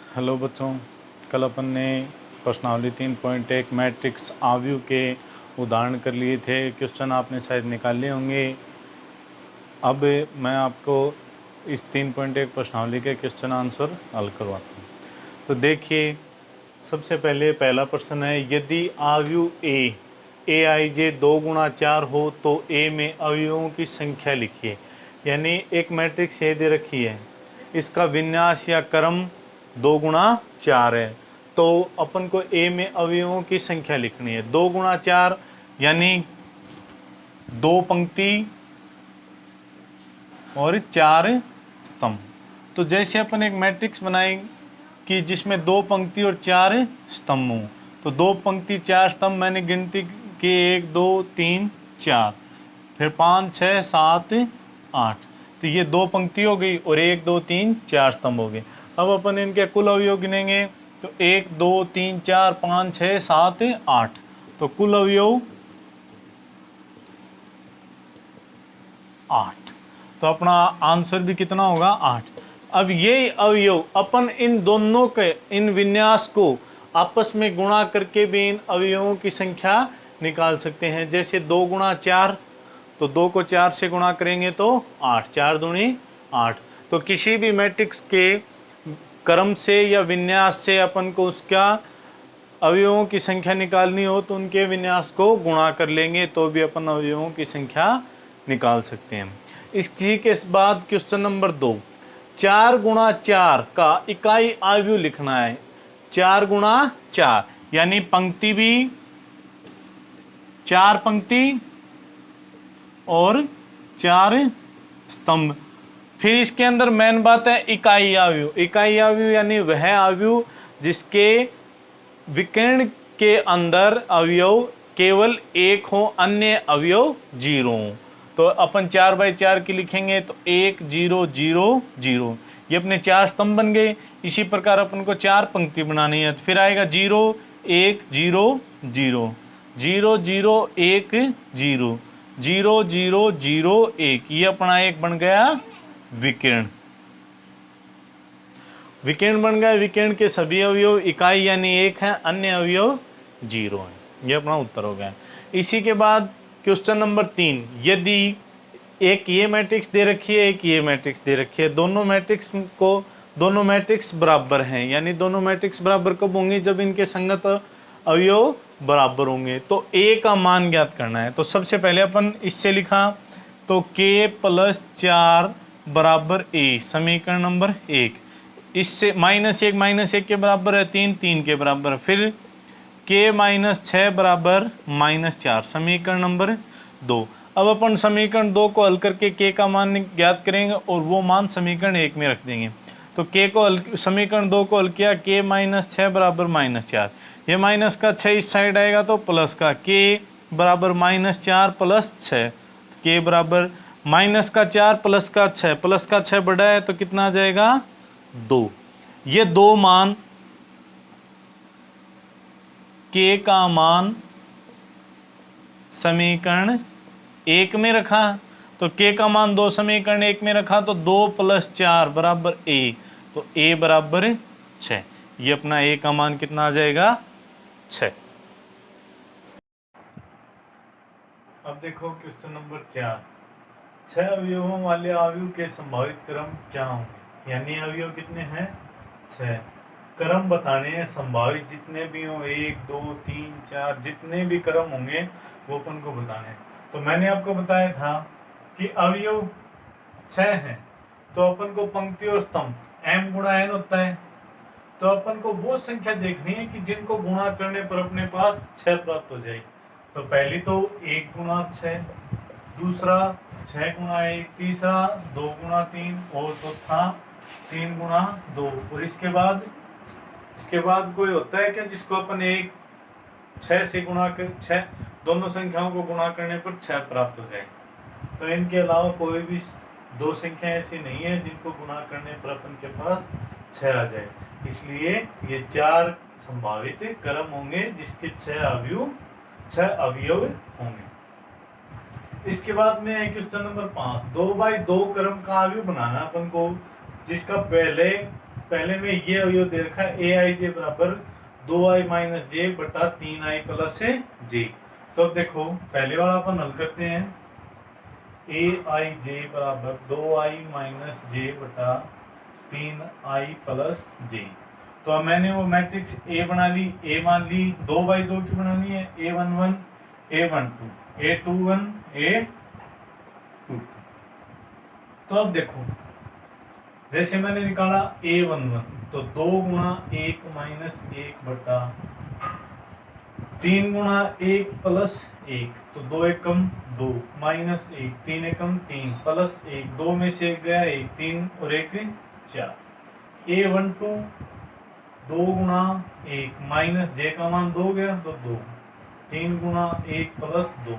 Hello बच्चों, कल अपन ने प्रश्नावली 3.1 मैट्रिक्स आव्यूह के उदाहरण कर लिए थे। क्वेश्चन आपने शायद निकाल लिए होंगे। अब मैं आपको इस 3.1 प्रश्नावली के क्वेश्चन आंसर हल करवाता हूँ। तो देखिए, सबसे पहले पहला प्रश्न है, यदि आव्यूह ए आई जे 2 गुणा 4 हो तो ए में अवयवों की संख्या लिखिए। यानी एक मैट्रिक्स ए दे रखी है, इसका विन्यास या क्रम 2 गुणा 4 है, तो अपन को ए में अवयवों की संख्या लिखनी है। 2 गुणा 4 यानी 2 पंक्ति और 4 स्तंभ। तो जैसे अपन एक मैट्रिक्स बनाएं कि जिसमें 2 पंक्ति और 4 स्तंभ हों, तो 2 पंक्ति 4 स्तंभ मैंने गिनती की 1 2 3 4, फिर 5 6 7 8, तो ये 2 पंक्ति हो गई और 1 2 3 4 स्तंभ हो गए। अब अपन इनके कुल अवयव गिनेंगे, तो 1 2 3 4 5 6 7 8, तो कुल अवयव 8। तो अपना आंसर भी कितना होगा? 8। अब ये अवयव अपन इन दोनों के इन विन्यास को आपस में गुणा करके भी इन अवयवों की संख्या निकाल सकते हैं। जैसे 2 गुणा 4, तो 2 को 4 से गुणा करेंगे तो 8, 4 दूनी 8। तो किसी भी मैट्रिक्स के क्रम से या विन्यास से अपन को उसका अवयवों की संख्या निकालनी हो तो उनके विन्यास को गुणा कर लेंगे, तो भी अपन अवयवों की संख्या निकाल सकते हैं। इसी के बाद क्वेश्चन नंबर 2, 4 गुणा 4 का इकाई अवयव लिखना है। 4 गुणा 4 यानी पंक्ति भी 4 पंक्ति और 4 स्तंभ। फिर इसके अंदर मेन बात है इकाई अवयव। इकाई अवयव यानी वह अवयव जिसके विकर्ण के अंदर अवयव केवल 1 हो, अन्य अवयव 0 हो। तो अपन 4/4 की लिखेंगे तो 1 0 0 0, ये अपने 4 स्तंभ बन गए। इसी प्रकार अपन को 4 पंक्ति बनानी है, तो फिर आएगा 0 1 0 0 0 0 1 0 0 0 0 1, ये अपना एक बन गया विकर्ण। विकर्ण बन गया। विकर्ण के सभी अवयव इकाई यानी 1 है, अन्य अवयव 0 है। ये अपना उत्तर हो गया। इसी के बाद क्वेश्चन नंबर 3, यदि एक ये मैट्रिक्स दे रखी है, एक ये मैट्रिक्स दे रखी है, दोनों मैट्रिक्स बराबर हैं। यानी दोनों मैट्रिक्स बराबर कब होंगे? जब इनके संगत अवयव बराबर होंगे। तो a का मान ज्ञात करना है। तो सबसे पहले अपन इससे लिखा, तो k + 4 बराबर a, समीकरण नंबर 1। इससे -1 के बराबर है 3, 3 के बराबर है। फिर k - 6 बराबर -4, समीकरण नंबर 2। अब अपन समीकरण 2 को हल करके k का मान ज्ञात करेंगे और वो मान समीकरण 1 में रख देंगे। तो समीकरण 2 को हल किया, k - 6 बराबर -4, ये माइनस का 6 इस साइड आएगा तो प्लस का k बराबर -4 + 6, k बराबर -4 + का 6 बड़ा है तो कितना आ जाएगा? 2। ये 2 मान k का मान समीकरण 1 में रखा, तो k का मान 2 समीकरण 1 में रखा, तो 2 + 4 बराबर a, तो a बराबर 6। ये अपना a का मान कितना आ जाएगा? 6। अब देखो क्वेश्चन नंबर 4, 6 अवयवों वाले अवयव के संभावित क्रम क्या होंगे? यानी अवयव कितने हैं? 6। क्रम बताने हैं, संभावित जितने भी हों, 1 2 3 4, जितने भी क्रम होंगे वो अपन को बताने हैं। तो मैंने आपको बताया था कि अवयव 6 हैं, तो अपन को पंक्ति और स्तंभ m × n होता है। तो अपन को वो संख्या देखनी है कि जिनको गुणा करने पर अपने पास 6 प्राप्त हो जाए। तो पहली तो 1 × 6, दूसरा 6 × 1, तीसरा 2 × 3 और चौथा 3 × 2। और इसके बाद कोई होता है क्या जिसको अपन 6 से गुणा कर 6 दोनों संख्याओं को गुणा करने पर 6 प्राप्त हो जाए? तो इनके अलावा कोई भी 2 संख्या ऐसी नहीं है जिनको गुणा करने पर अपन के पास 6 आ जाए। इसलिए ये 4 संभावित क्रम होंगे जिसके 6 अवयव होंगे। इसके बाद में क्वेश्चन नंबर 5, 2/2 क्रम का अवयव बनाना अपन को, जिसका पहले पहले में ये अवयव दे रखा है ए आई जे बराबर 2i माइनस जे बटा 3i प्लस जे। तो अब देखो पहले वाला अपन हल करते हैं, ए आई जे बराबर 2i माइनस जे बटा 3i प्लस जे। तो अब मैंने वो मैट्रिक्स ए बना ली, ए मान ली 2/2 की बनानी है, a11 a12 a21 a22। तो अब देखो जैसे मैंने निकाला a11 तो 2 गुणा 1 माइनस 1 बटा 3 गुणा 1 प्लस 1, तो 2 एकम 2 माइनस 1 3 एकम 3 प्लस 1, 2 में से 1 गया 1 3 और 1 4। a12 2 गुणा 1 माइनस जे का मान 2 गया तो 2, 3 गुणा 1 प्लस 2,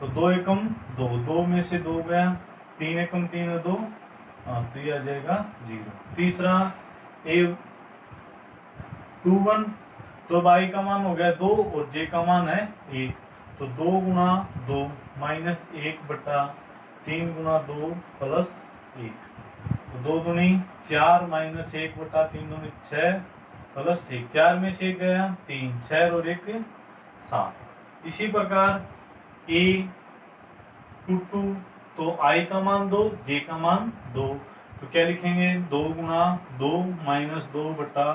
तो 2 एकम 2, 2 में से 2 गया 3 एकम 3 और 2, तो ये आ जाएगा 0। तीसरा a21 तो अब i का मान हो गया 2 और j का मान है 1, तो 2 गुणा 2 माइनस 1 बटा 3 गुणा 2 प्लस 1, तो 2 दूनी 4 माइनस 1 बटा 3 दूनी 6 प्लस 1, 4 में से 1 गया 3 6 और 1 7। इसी प्रकार a22 तो i का मान 2 j का मान 2, तो क्या लिखेंगे 2 गुणा 2 माइनस 2 बटा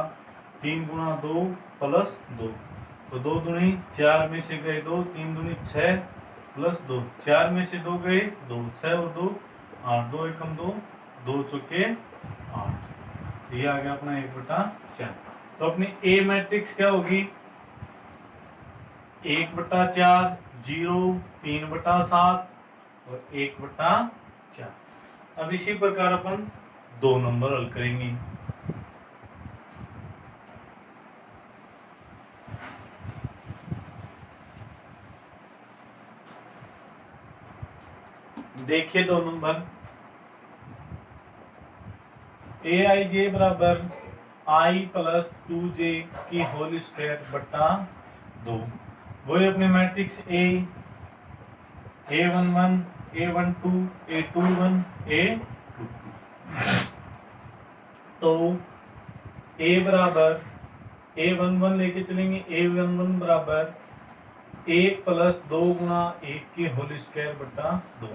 3 गुणा 2 प्लस 2, तो 2 दूनी 4 में से गए 2 3 दूनी 6 प्लस 2, 4 में से 2 गए 2 6 और 2 8, 2 एकम 2 2 चौके 8, तो ये आ गया अपना 1/4। तो अपनी ए मैट्रिक्स क्या होगी 1/4 0 3/7 और 1/4। अब इसी प्रकार अपन 2 नंबर हल करेंगे। देखिए 2 नंबर, ए आई जे बराबर आई प्लस 2j की होल स्क्वायर बटा 2, वही अपने matrix a11 a12 a21 a22। तो a बराबर a11 लेके चलेंगे, a11 बराबर 1 प्लस 2 गुणा 1 की होल स्क्वायर बटा 2,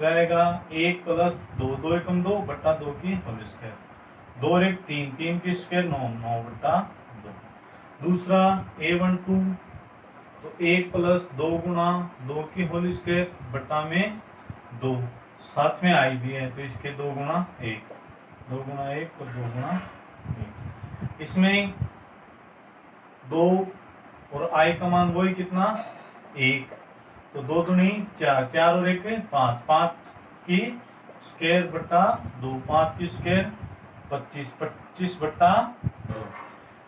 रहेगा 1 प्लस 2 2 एकम 2 बटा 2 की होल स्क्वायर, 2 और 1 3 3 की स्क्वायर 9 9 बटा 2। दूसरा a12 तो 1 प्लस 2 गुणा 2 की होल स्क्वायर बटा में 2, साथ में आई भी है तो इसके 2 गुणा 1 2 गुणा 1 तो 2 गुणा 1, इसमें 2 और आई का मान वही कितना 1, तो 2 दूनी 4 4 और 1 5 5 की स्क्वायर बटा 2 5 की स्क्वायर 25 25 बटा 2।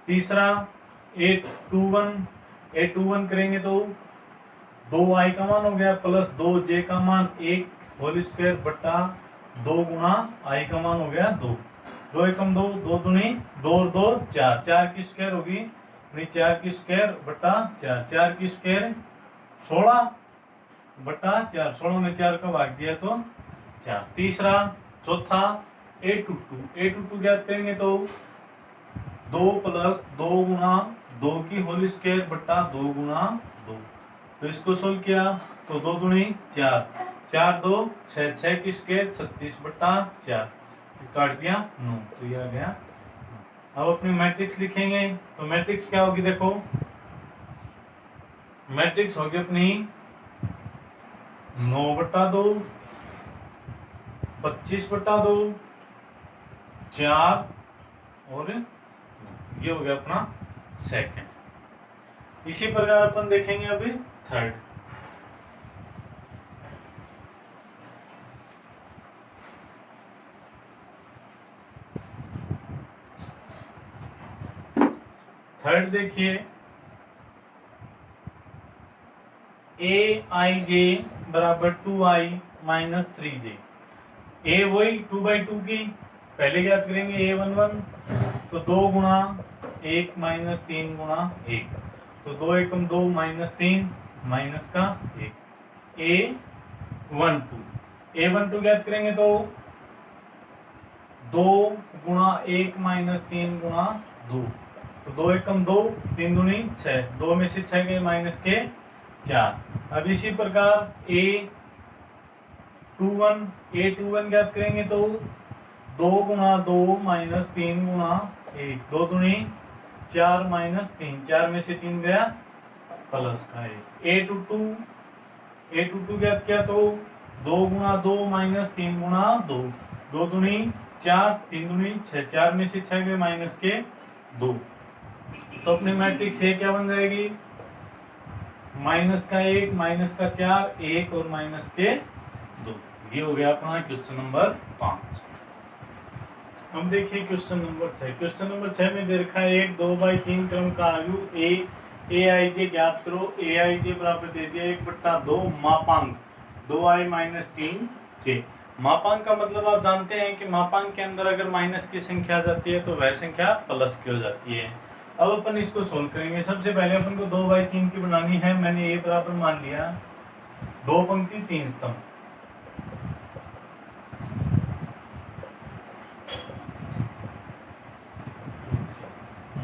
तीसरा a21 करेंगे तो 2i का मान हो गया प्लस 2j का मान 1 होल स्क्वायर बटा 2 गुणा i का मान हो गया 2, 2 एकम 2 2 दूनी 2 और 2 4 4 की स्क्वायर होगी 4 की स्क्वायर बटा 4 4 की स्क्वायर 16 बटा 4, 16 में 4 का भाग दिया तो 4। तीसरा चौथा a22 ज्ञात करेंगे तो 2 प्लस 2 गुणा 2 की होल स्क्वायर बटा 2 गुणा 2, तो इसको सोल्व किया तो 2 दूनी 4 4 2 6 6 की स्क्वायर 36 बटा 4, काट दिया 9, तो ये आ गया। अब अपनी मैट्रिक्स लिखेंगे तो मैट्रिक्स क्या होगी, देखो मैट्रिक्स होगी अपनी 9/2 25/2 4 और ये हो गया अपना सेकंड। इसी प्रकार अपन देखेंगे अभी थर्ड। थर्ड देखिए ए आई जे बराबर 2i माइनस 3j, ए वही 2/2 की पहले ज्ञात करेंगे a11 तो 2 गुणा 1 माइनस 3 गुणा 1, तो 2 एकम 2 माइनस 3 माइनस का 1, a12 ज्ञात करेंगे तो 2 गुणा 1 माइनस 3 गुणा 2, तो 2 एकम 2, 3 दूनी 6, 2 में से 6 गए माइनस के 4। अब इसी प्रकार A21 ज्ञात करेंगे तो 2 गुणा 2 माइनस 3 गुणा 1, 2 दूनी 4 माइनस 3, 4 में से 3 गया प्लस का 1। A22 ज्ञात किया तो 2 गुणा 2 माइनस 3 गुणा 2, 2 दूनी 4, 3 दूनी 6, 4 में से 6 गए माइनस के 2। तो अपनी मैट्रिक्स A क्या बन जाएगी, माइनस का 1, माइनस का 4, 1 और माइनस के 2। ये हो गया अपना क्वेश्चन नंबर 5। हम देखिए क्वेश्चन नंबर 6। क्वेश्चन नंबर 6 में दे रखा है 1 2/3 क्रम का आयु aij ज्ञात करो। aij बराबर दे दिया 1/2 मापांक 2i माइनस 3j। मापांक का मतलब आप जानते हैं कि मापांक के अंदर अगर माइनस की संख्या आ जाती है तो वह संख्या प्लस की हो जाती है। अब अपन इसको सोल्व करेंगे। सबसे पहले अपन को 2/3 की बनानी है। मैंने a बराबर मान लिया 2 पंक्ति 3 स्तंभ।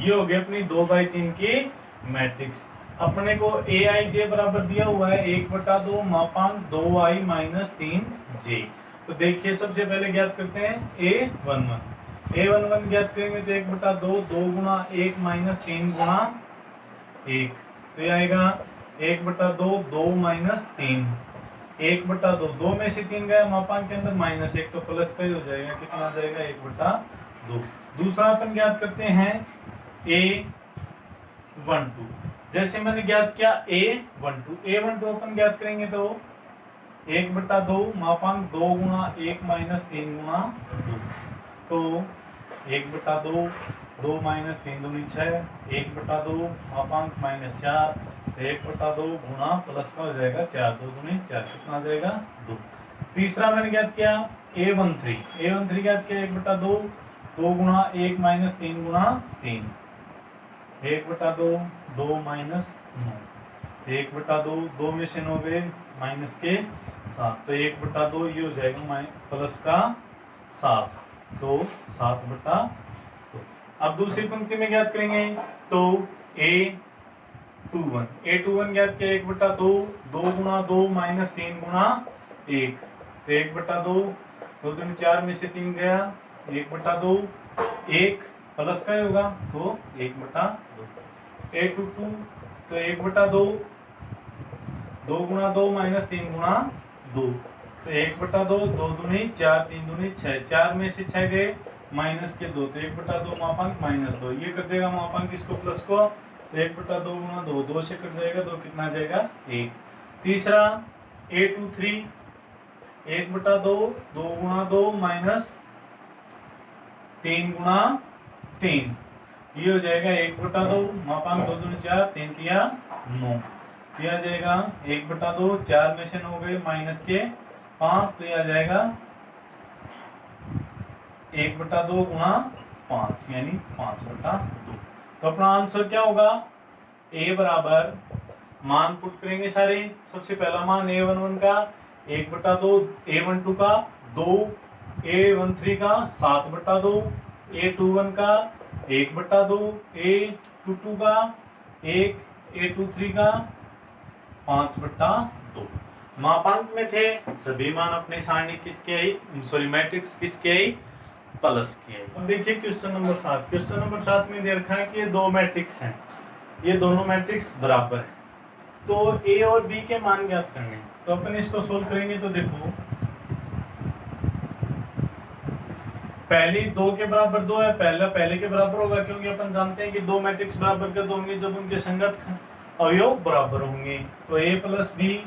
ये हो गई अपनी 2/3 की मैट्रिक्स। अपने को aij बराबर दिया हुआ है 1/2 मापांक 2i माइनस 3j। तो देखिए सबसे पहले ज्ञात करते हैं a11 ज्ञात करेंगे तो 1/2, 2 गुणा 1 माइनस 3 गुणा 1, तो ये आएगा 1/2, 2 माइनस 3, 1/2, 2 में से 3 गया मापांक के अंदर माइनस 1, तो प्लस का ही हो जाएगा, कितना आ जाएगा 1/2। दूसरा अपन ज्ञात करते हैं A12। जैसे मैंने ज्ञात किया A12 अपन ज्ञात करेंगे तो 1/2 मापांक 2 गुणा 1 माइनस 3 गुणा 2, तो 1/2, 2 माइनस 3 दूनी 6, 1/2 मापांक माइनस 4, तो 1/2 गुणा प्लस का हो जाएगा 4, 2 दूनी 4, कितना आ जाएगा 2। तीसरा मैंने ज्ञात किया A13 ज्ञात किया 1/2, 2 गुणा 1 माइनस 3 गुणा 3, 1/2, 2 माइनस 9, 1/2, 2 में से 9 गए माइनस के 7, तो 1/2 ये हो जाएगा प्लस का 7, तो 7/2। अब दूसरी पंक्ति में ज्ञात करेंगे तो A21 ज्ञात किया 1/2, 2 गुणा 2 माइनस 3 गुणा 1, तो 1/2, 2 दूनी 4 में से 3 गया 1/2, 1 प्लस का ही होगा तो 1/2। A22 तो 1/2, 2 गुणा 2 माइनस 3 गुणा 2, तो 1/2, 2 दूनी 4, 3 दूनी 6, 4 में से 6 गए माइनस के 2, तो 1/2 मापांक माइनस 2, ये कर देगा मापांक इसको प्लस को, तो 1/2 गुणा 2, 2 से कट जाएगा 2, कितना जाएगा 1। तीसरा A23 1/2, 2 गुणा 2 माइनस 3 गुणा 3, ये हो जाएगा 1/2 मापांक 2 दूनी 4, 3 तिया 9, ये आ जाएगा 1/2, 4 में से 9 गए माइनस के 5, तो ये आ जाएगा 1/2 गुणा 5 यानी 5/2। तो अपना आंसर क्या होगा, A बराबर मान पुट करेंगे सारे। सबसे पहला मान A11 का 1/2, A12 का 2, A13 का 7/2, A21 का 1/2, A22 का 1, A23 का 5/2। मापांक में थे सभी मान अपने सारणी किसके आई, सॉरी मैट्रिक्स किसके आई, प्लस की आई। अब देखिए क्वेश्चन नंबर 7। क्वेश्चन नंबर 7 में दे रखा है कि ये दो मैट्रिक्स हैं, ये दोनों मैट्रिक्स बराबर है, तो A और B के मान ज्ञात करने हैं। तो अपन इसको सोल्व करेंगे तो देखो पहली 2 के बराबर 2 है, पहले के बराबर होगा, क्योंकि अपन जानते हैं कि दो मैट्रिक्स बराबर के दो होंगे जब उनके संगत अवयव बराबर होंगे। तो A प्लस B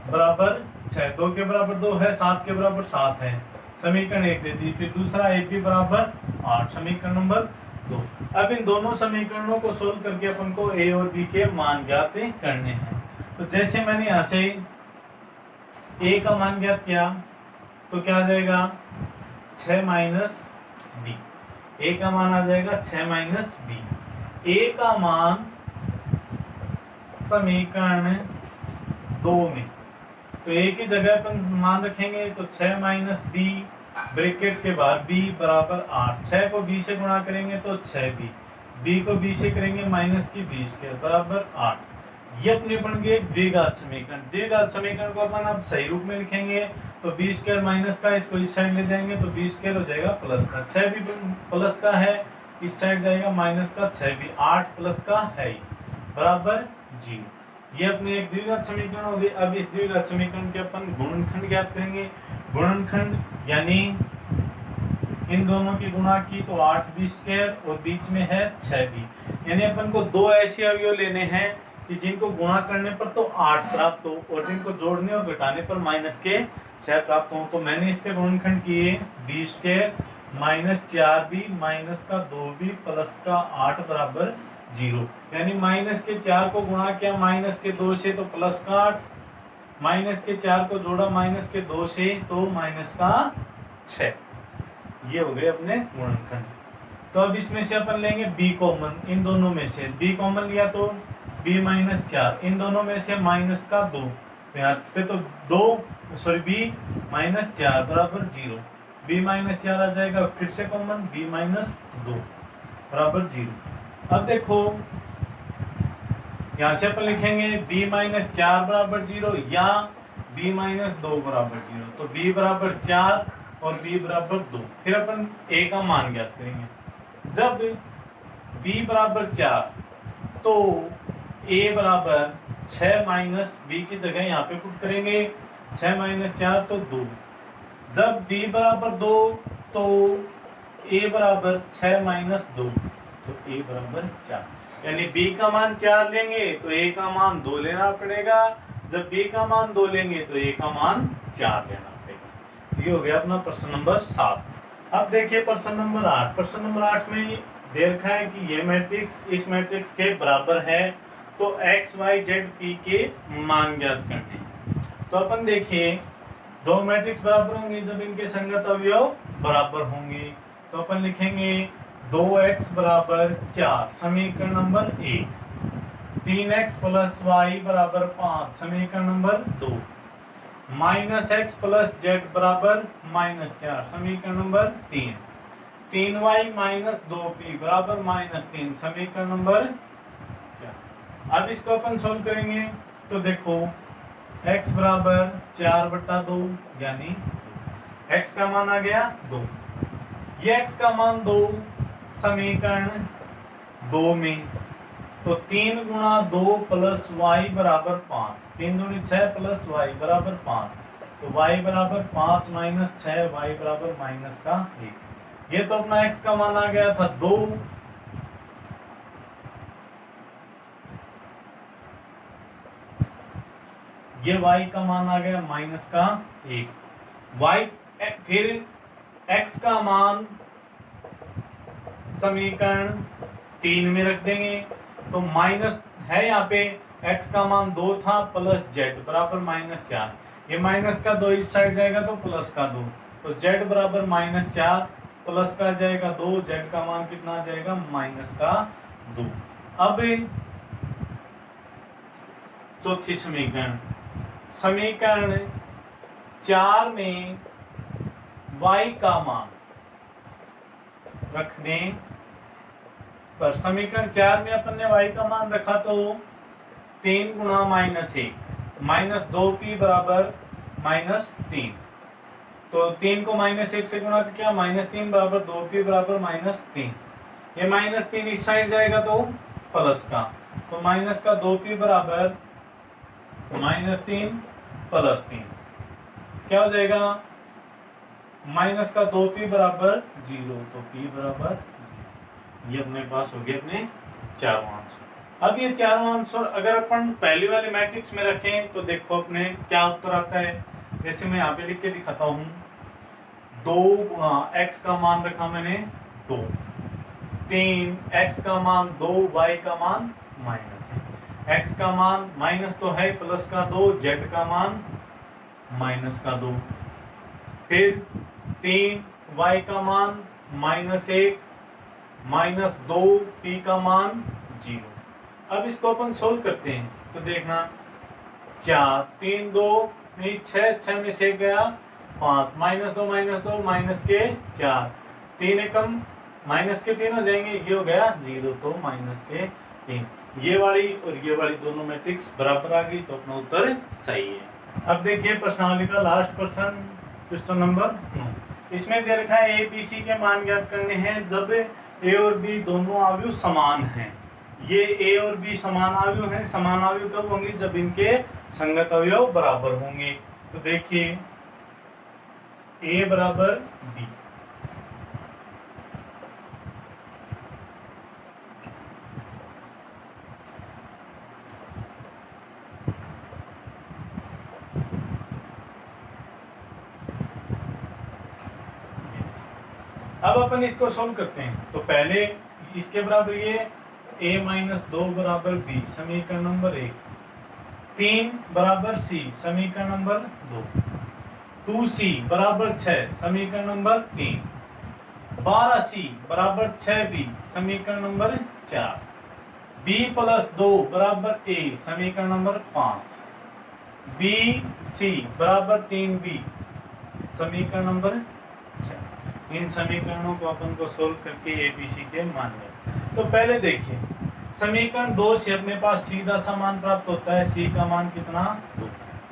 बराबर 6, 2 के बराबर 2 है, 7 के बराबर 7 है, समीकरण 1 दे दी। फिर दूसरा AB बराबर 8, समीकरण नंबर 2। अब इन दोनों समीकरणों को सोल्व करके अपन को A और B के मान ज्ञात करने हैं। तो जैसे मैंने यहाँ से A का मान ज्ञात किया तो क्या आ जाएगा 6 माइनस B, A का मान आ जाएगा 6 माइनस B। A का मान समीकरण 2 में, तो A की जगह अपन मान रखेंगे तो 6 माइनस B ब्रैकेट के बाद b बराबर 8, 6 को b से गुणा करेंगे तो 6b, b को b से करेंगे माइनस की b स्क्वायर बराबर 8। ये अपने बन गए द्विघात समीकरण। द्विघात समीकरण को अपन अब सही रूप में लिखेंगे तो बी स्क्वायर माइनस का, इसको इस साइड ले जाएंगे तो बी स्क्वायर हो जाएगा प्लस का, 6 भी प्लस का है, इस साइड जाएगा माइनस का, 6 भी 8 प्लस का है बराबर 0। ये अपने एक द्विघात समीकरण हो गई। अब इस द्विघात समीकरण के अपन गुणनखंड ज्ञात करेंगे। गुणनखंड यानी इन दोनों की गुणा की तो 8b स्क्वायर और बीच में है 6b, यानी अपन को दो ऐसे अवयव लेने हैं कि जिनको गुणा करने पर तो 8 प्राप्त हो और जिनको जोड़ने और घटाने पर माइनस के 6 प्राप्त हो। तो मैंने इसके गुणनखंड किए b square minus 4b minus का 2b प्लस का 8 बराबर 0, यानी माइनस के 4 को गुणा किया माइनस के 2 से तो प्लस का 8, माइनस के 4 को जोड़ा माइनस के 2 से तो माइनस का 6। ये हो गए अपने गुणनखंड। तो अब इसमें से अपन लेंगे b कॉमन, इन दोनों में से b कॉमन लिया तो b माइनस 4, इन दोनों में से माइनस का 2, तो यहाँ पे तो b माइनस 4 बराबर 0, b माइनस 4 आ जाएगा, फिर से कॉमन b माइनस 2 बराबर 0। अब देखो यहाँ से अपन लिखेंगे b माइनस 4 बराबर 0 या b माइनस 2 बराबर 0, तो b बराबर 4 और b बराबर 2। फिर अपन a का मान ज्ञात करेंगे। जब b बराबर 4 तो a बराबर 6 माइनस b की जगह यहाँ पे पुट करेंगे, 6 माइनस 4 तो 2। जब b बराबर 2 तो a बराबर 6 माइनस 2 तो a बराबर 4, यानी b का मान 4 लेंगे तो a का मान 2 लेना पड़ेगा, जब b का मान 2 लेंगे तो a का मान 4 लेना पड़ेगा। ये हो गया अपना प्रश्न नंबर 7। अब देखिए प्रश्न नंबर 8। प्रश्न नंबर 8 में दे रखा है कि ये मैट्रिक्स इस मैट्रिक्स के बराबर है, तो x y z p के मान ज्ञात करने हैं। तो अपन देखिए दो मैट्रिक्स बराबर होंगे जब इनके संगत अवयव बराबर होंगे। तो अपन लिखेंगे 2x बराबर 4 समीकरण नंबर 1, 3x प्लस वाई बराबर 5 समीकरण number 2, minus x plus Z बराबर -4 समीकरण नंबर 3, 3y माइनस 2p बराबर -3 समीकरण नंबर 4। अब इसको अपन सोल्व करेंगे तो देखो x बराबर 4/2 यानी x का मान आ गया 2। ये x का मान 2 समीकरण 2 में, तो 3 गुणा 2 प्लस वाई बराबर 5, 3 दूनी 6 प्लस वाई बराबर 5, तो वाई बराबर 5 माइनस 6 वाई बराबर माइनस का 1। ये तो अपना x का मान आ गया था 2, ये y का मान आ गया माइनस का 1। y फिर x का मान समीकरण 3 में रख देंगे, तो माइनस है यहाँ पे x का मान 2 था प्लस z बराबर -4, ये माइनस का 2 इस साइड जाएगा तो प्लस का 2, तो z बराबर -4 प्लस का जाएगा 2, z का मान कितना आ जाएगा माइनस का 2। अब चौथी समीकरण, समीकरण 4 में y का मान रखने पर समीकरण 4 में अपन ने y का मान रखा तो 3 गुणा -1 माइनस 2p बराबर -3, तो 3 को -1 से गुणा किया -3 बराबर 2p बराबर -3, ये -3 इस साइड जाएगा तो प्लस का, तो माइनस का 2p बराबर -3 प्लस 3 क्या हो जाएगा माइनस का 2p बराबर 0, तो p बराबर 0। ये अपने पास हो गए अपने चारों आंसर। अब ये चारों आंसर अगर अपन पहली वाले मैट्रिक्स में रखें तो देखो अपने क्या उत्तर आता है। जैसे मैं यहाँ पे लिख के दिखाता हूँ, 2 गुणा x का मान रखा मैंने 2, 3 x का मान 2, y का मान माइनस है, x का मान माइनस तो है प्लस का 2, z का मान माइनस का 2, फिर 3 y का मान -1 -2 p का मान 0। अब इसको अपन सोल्व करते हैं तो देखना 4 3 2 नहीं 6 में से गया 5, -2 माइनस के 4, 3 एकम माइनस के 3 हो जाएंगे, ये हो गया 0 तो माइनस के 3। ये वाली और ये वाली दोनों मैट्रिक्स बराबर आ गई तो अपना उत्तर सही है। अब देखिए प्रश्नावली का लास्ट प्रश्न, क्वेश्चन नंबर 9। इसमें दे रखा है ए बी सी के मान ज्ञात करने हैं जब ए और बी दोनों आयु समान हैं। ये ए और बी समान आयु हैं। समान आयु कब होंगी? जब इनके संगत अवयव बराबर होंगे। तो देखिए ए बराबर बी, अब अपन इसको सोल्व करते हैं। तो पहले इसके बराबर ये a-2 बराबर b, समीकरण नंबर 1, 3 बराबर c, समीकरण नंबर 2, 2c बराबर 6, समीकरण नंबर 3, 12c बराबर 6b, समीकरण नंबर 4, b + 2 बराबर a, समीकरण नंबर 5, bc बराबर 3b, समीकरण नंबर 6। इन समीकरणों को अपन को सोल्व करके एबीसी के मान लें। तो पहले देखिए समीकरण 2 से अपने पास सीधा सा मान प्राप्त होता है। सी का मान कितना? 2।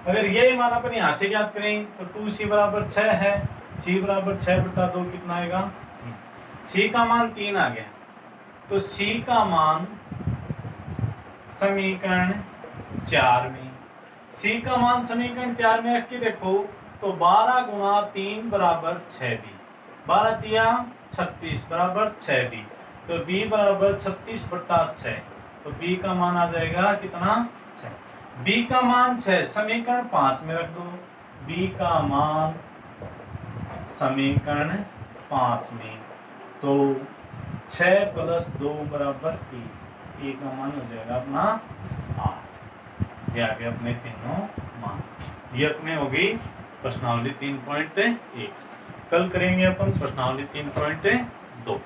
अगर ये मान अपन यहाँ से ज्ञात करें तो 2c बराबर 6 है, c बराबर 6/2 कितना आएगा? 3। c का मान 3 आ गया, तो c का मान समीकरण 4 में, c का मान समीकरण 4 में रख के देखो तो 12 गुणा 3 बराबर 6b, 12 तिया 36 बराबर 6b, तो b बराबर 36/6, तो b का मान आ जाएगा कितना? 6। b का मान 6 समीकरण 5 में रख दो, b का मान समीकरण 5 में, तो 6 + 2 बराबर 1, a का मान हो जाएगा अपना 8। ये आ गया अपने तीनों मान। ये अपने हो गई प्रश्नावली 3.1। कल करेंगे अपन प्रश्नावली 3.2।